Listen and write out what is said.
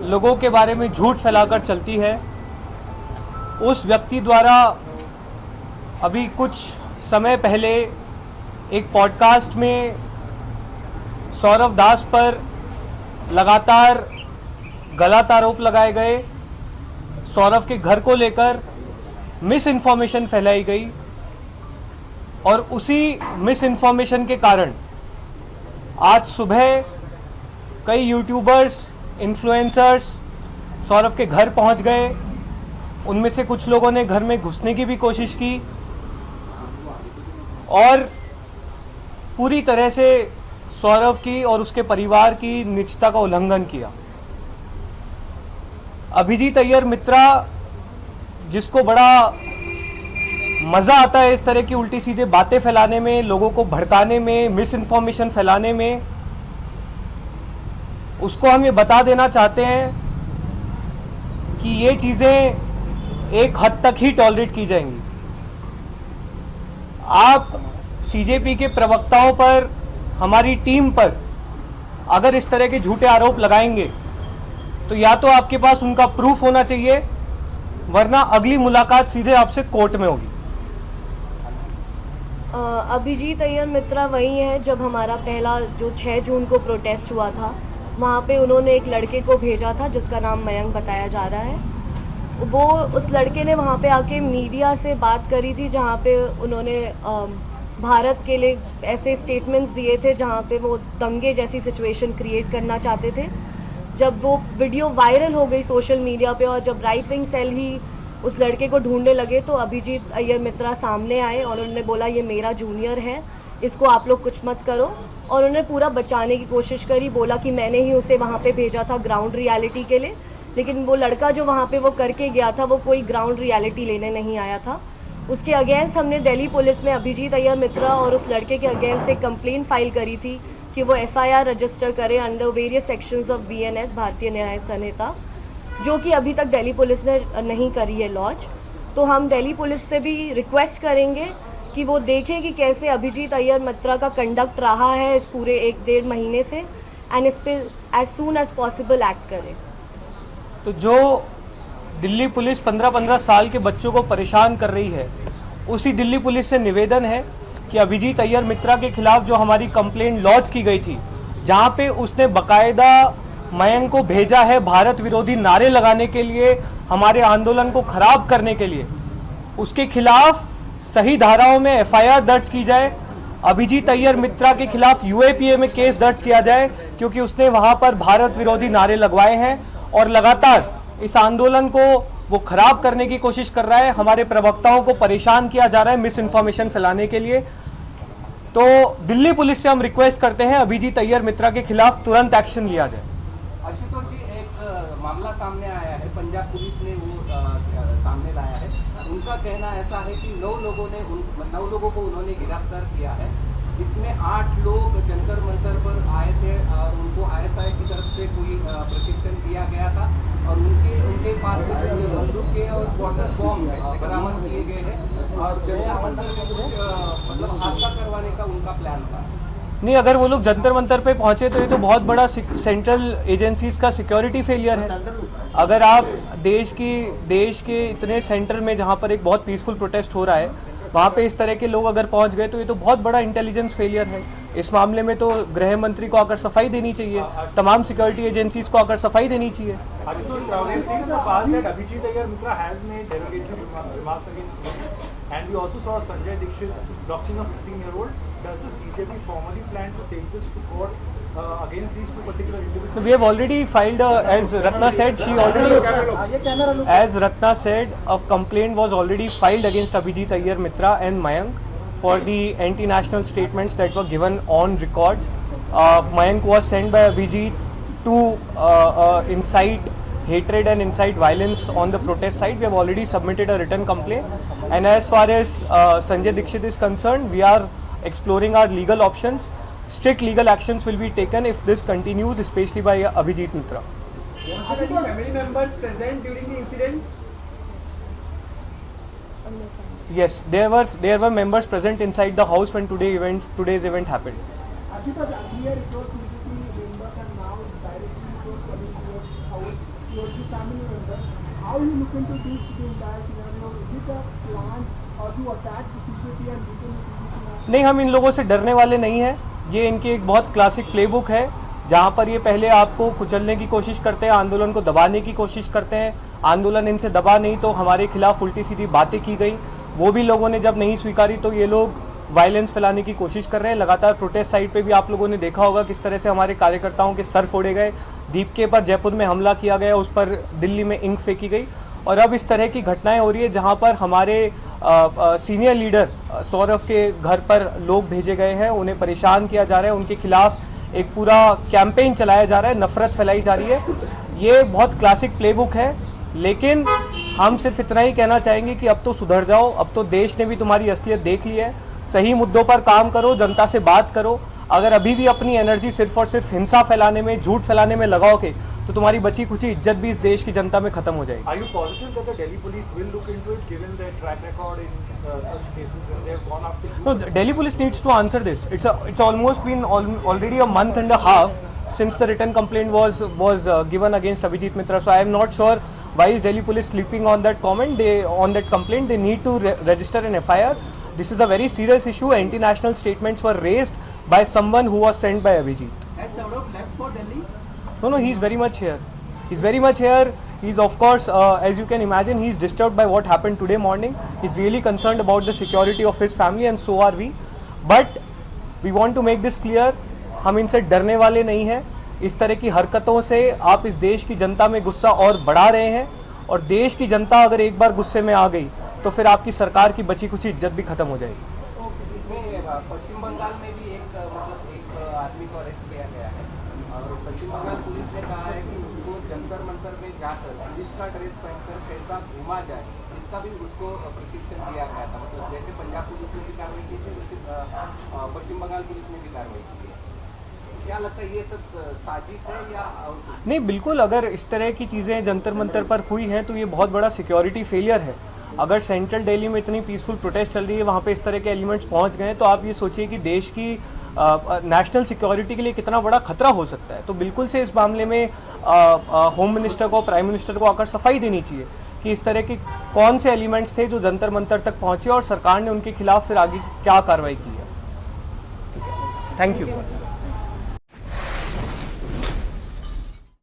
लोगों के बारे में झूठ फैलाकर चलती है, उस व्यक्ति द्वारा अभी कुछ समय पहले एक पॉडकास्ट में सौरव दास पर लगातार गलत आरोप लगाए गए, सौरव के घर को लेकर मिस इन्फॉर्मेशन फैलाई गई और उसी मिस इन्फॉर्मेशन के कारण आज सुबह कई यूट्यूबर्स, इन्फ्लुएंसर्स सौरव के घर पहुंच गए। उनमें से कुछ लोगों ने घर में घुसने की भी कोशिश की और पूरी तरह से सौरव की और उसके परिवार की निजता का उल्लंघन किया। अभिजीत अय्यर मित्रा, जिसको बड़ा मज़ा आता है इस तरह की उल्टी सीधे बातें फैलाने में, लोगों को भड़काने में, मिस इन्फॉर्मेशन फैलाने में, उसको हम ये बता देना चाहते हैं कि ये चीज़ें एक हद तक ही टॉलरेट की जाएंगी। आप सीजेपी के प्रवक्ताओं पर, हमारी टीम पर अगर इस तरह के झूठे आरोप लगाएंगे तो या तो आपके पास उनका प्रूफ होना चाहिए, वरना अगली मुलाकात सीधे आपसे कोर्ट में होगी। अभिजीत अय्यर मित्रा वही है जब हमारा पहला जो 6 जून को प्रोटेस्ट हुआ था, वहाँ पे उन्होंने एक लड़के को भेजा था जिसका नाम मयंक बताया जा रहा है। वो उस लड़के ने वहाँ पे आके मीडिया से बात करी थी, जहाँ पे उन्होंने भारत के लिए ऐसे स्टेटमेंट्स दिए थे जहाँ पे वो दंगे जैसी सिचुएशन क्रिएट करना चाहते थे। जब वो वीडियो वायरल हो गई सोशल मीडिया पे और जब राइट विंग सेल ही उस लड़के को ढूंढने लगे तो अभिजीत अय्यर मित्रा सामने आए और उन्होंने बोला ये मेरा जूनियर है, इसको आप लोग कुछ मत करो। और उन्होंने पूरा बचाने की कोशिश करी, बोला कि मैंने ही उसे वहाँ पे भेजा था ग्राउंड रियलिटी के लिए, लेकिन वो लड़का जो वहाँ पे वो करके गया था वो कोई ग्राउंड रियलिटी लेने नहीं आया था। उसके अगेंस्ट हमने दिल्ली पुलिस में अभिजीत अय्यर मित्रा और उस लड़के के अगेंस्ट एक कंप्लेंट फाइल करी थी कि वो FIR रजिस्टर करे under various sections of BNS भारतीय न्याय संहिता, जो कि अभी तक दिल्ली पुलिस ने नहीं करी है लॉन्च। तो हम दिल्ली पुलिस से भी रिक्वेस्ट करेंगे कि वो देखें कि कैसे अभिजीत अय्यर मित्रा का कंडक्ट रहा है इस पूरे 1-1.5 महीने से, एंड इस पर as soon as possible act करें। तो जो दिल्ली पुलिस 15-15 साल के बच्चों को परेशान कर रही है, उसी दिल्ली पुलिस से निवेदन है कि अभिजीत अय्यर मित्रा के खिलाफ जो हमारी कंप्लेंट लॉन्च की गई थी, जहां पे उसने बकायदा मयंक को भेजा है भारत विरोधी नारे लगाने के लिए, हमारे आंदोलन को खराब करने के लिए, उसके खिलाफ सही धाराओं में FIR दर्ज की जाए। अभिजीत अय्यर मित्रा के खिलाफ UAPA में केस दर्ज किया जाए, क्योंकि उसने वहां पर भारत विरोधी नारे लगवाए हैं और लगातार इस आंदोलन को वो खराब करने की कोशिश कर रहा है। हमारे प्रवक्ताओं को परेशान किया जा रहा है मिस इन्फॉर्मेशन फैलाने के लिए। तो दिल्ली पुलिस से हम रिक्वेस्ट करते हैं अभिजीत अय्यर मित्रा के खिलाफ तुरंत एक्शन लिया जाए। आशुतोष जी, एक मामला सामने आया है, पंजाब पुलिस ने वो सामने लाया है। उनका कहना ऐसा है कि 9 लोगों को उन्होंने गिरफ्तार किया है। इसमें 8 लोग जंतर मंतर पर आए थे और उनको ISI की तरफ से कोई प्रशिक्षण दिया गया था और उनके पास से बंदूकें और वाटर बॉम्ब बरामद किए गए हैं और जंतर मंतर में कुछ मतलब हादसा करवाने का उनका प्लान था। नहीं, अगर वो लोग जंतर मंतर पे पहुंचे तो ये तो बहुत बड़ा सेंट्रल एजेंसीज का सिक्योरिटी फेलियर है। अगर आप देश के इतने सेंटर में जहां पर एक बहुत पीसफुल प्रोटेस्ट हो रहा है, वहाँ पे इस तरह के लोग अगर पहुँच गए तो ये तो बहुत बड़ा इंटेलिजेंस फेलियर है। इस मामले में तो गृह मंत्री को आकर सफाई देनी चाहिए, तमाम सिक्योरिटी एजेंसीज को आकर सफाई देनी चाहिए। We have already filed, as Ratna said, as Ratna said, a complaint was already filed against Abhijit Aiyar Mitra and Mayank for the anti-national statements that were given on record. Mayank was sent by Abhijit to incite hatred and incite violence on the protest side. We have already submitted a written complaint, and as far as Sanjay Dixit is concerned, we are exploring our legal options. Strict legal actions will be taken if this continues, especially by Abhijit Mitra. Are any family members present during the incident? Yes, there were members present inside the house when today's event happened. Ashutosh, earlier it was CCTV members and now directly it was coming towards house. your two family members. How you look into this entire scenario? Is it a plan or to attack the CCP and weaken the CCP? नहीं, हम इन लोगों से डरने वाले नहीं हैं। ये इनकी एक बहुत क्लासिक प्लेबुक है जहाँ पर ये पहले आपको कुचलने की कोशिश करते हैं, आंदोलन को दबाने की कोशिश करते हैं। आंदोलन इनसे दबा नहीं तो हमारे खिलाफ उल्टी सीधी बातें की गई, वो भी लोगों ने जब नहीं स्वीकारी तो ये लोग वायलेंस फैलाने की कोशिश कर रहे हैं। लगातार प्रोटेस्ट साइट पे भी आप लोगों ने देखा होगा किस तरह से हमारे कार्यकर्ताओं के सर फोड़े गए, दीपके पर जयपुर में हमला किया गया, उस पर दिल्ली में इंक फेंकी गई। और अब इस तरह की घटनाएं हो रही है जहां पर हमारे सीनियर लीडर सौरभ के घर पर लोग भेजे गए हैं, उन्हें परेशान किया जा रहा है, उनके खिलाफ एक पूरा कैंपेन चलाया जा रहा है, नफरत फैलाई जा रही है। ये बहुत क्लासिक प्लेबुक है, लेकिन हम सिर्फ इतना ही कहना चाहेंगे कि अब तो सुधर जाओ। अब तो देश ने भी तुम्हारी असलियत देख ली है, सही मुद्दों पर काम करो, जनता से बात करो। अगर अभी भी अपनी एनर्जी सिर्फ और सिर्फ हिंसा फैलाने में, झूठ फैलाने में लगाओगे तो तुम्हारी बची खुची इज्जत भी इस देश की जनता में खत्म हो जाएगी। Are you positive that the Delhi police will look into it, given their track record in such cases when they have gone after you? No, Delhi police needs to answer this. It's almost been already a month and a half since the written complaint was given against Abhijit Mitra. So I am not sure why is Delhi police sleeping on that complaint. They need to register an FIR. This is a very serious issue. Anti-national statements were raised by someone who was sent by Abhijit. Has Saurabh left for Delhi? No, he's very much here. He's very much here. He's of course, as you can imagine, he's disturbed by what happened today morning. He's really concerned about the security of his family and so are we. But we want to make this clear, हम इनसे डरने वाले नहीं हैं। इस तरह की हरकतों से आप इस देश की जनता में गुस्सा और बढ़ा रहे हैं, और देश की जनता अगर एक बार गुस्से में आ गई तो फिर आपकी सरकार की बची कुछ इज्जत भी खत्म हो जाएगी। इसमें पश्चिम बंगाल में भी एक आदमी को अरेस्ट किया गया है और पश्चिम बंगाल पुलिस ने कहा है कि उसको जंतर मंतर में जाकर पुलिस का ड्रेस पहनकर कैसा घूमा जाए, इसका भी उसको प्रशिक्षण दिया गया था। मतलब जैसे पंजाब पुलिस ने भी कार्रवाई की थी, वैसे पश्चिम बंगाल पुलिस ने भी कार्रवाई की है। क्या लगता है, ये सब साजिश है या नहीं? बिल्कुल, अगर इस तरह की चीज़ें जंतर मंतर पर हुई हैं तो ये बहुत बड़ा सिक्योरिटी फेलियर है। अगर सेंट्रल दिल्ली में इतनी पीसफुल प्रोटेस्ट चल रही है, वहाँ पे इस तरह के एलिमेंट्स पहुँच गए हैं, तो आप ये सोचिए कि देश की नेशनल सिक्योरिटी के लिए कितना बड़ा खतरा हो सकता है। तो बिल्कुल से इस मामले में होम मिनिस्टर को, प्राइम मिनिस्टर को आकर सफाई देनी चाहिए कि इस तरह के कौन से एलिमेंट्स थे जो जंतर मंतर तक पहुँचे और सरकार ने उनके खिलाफ फिर आगे क्या कार्रवाई की है। Thank you.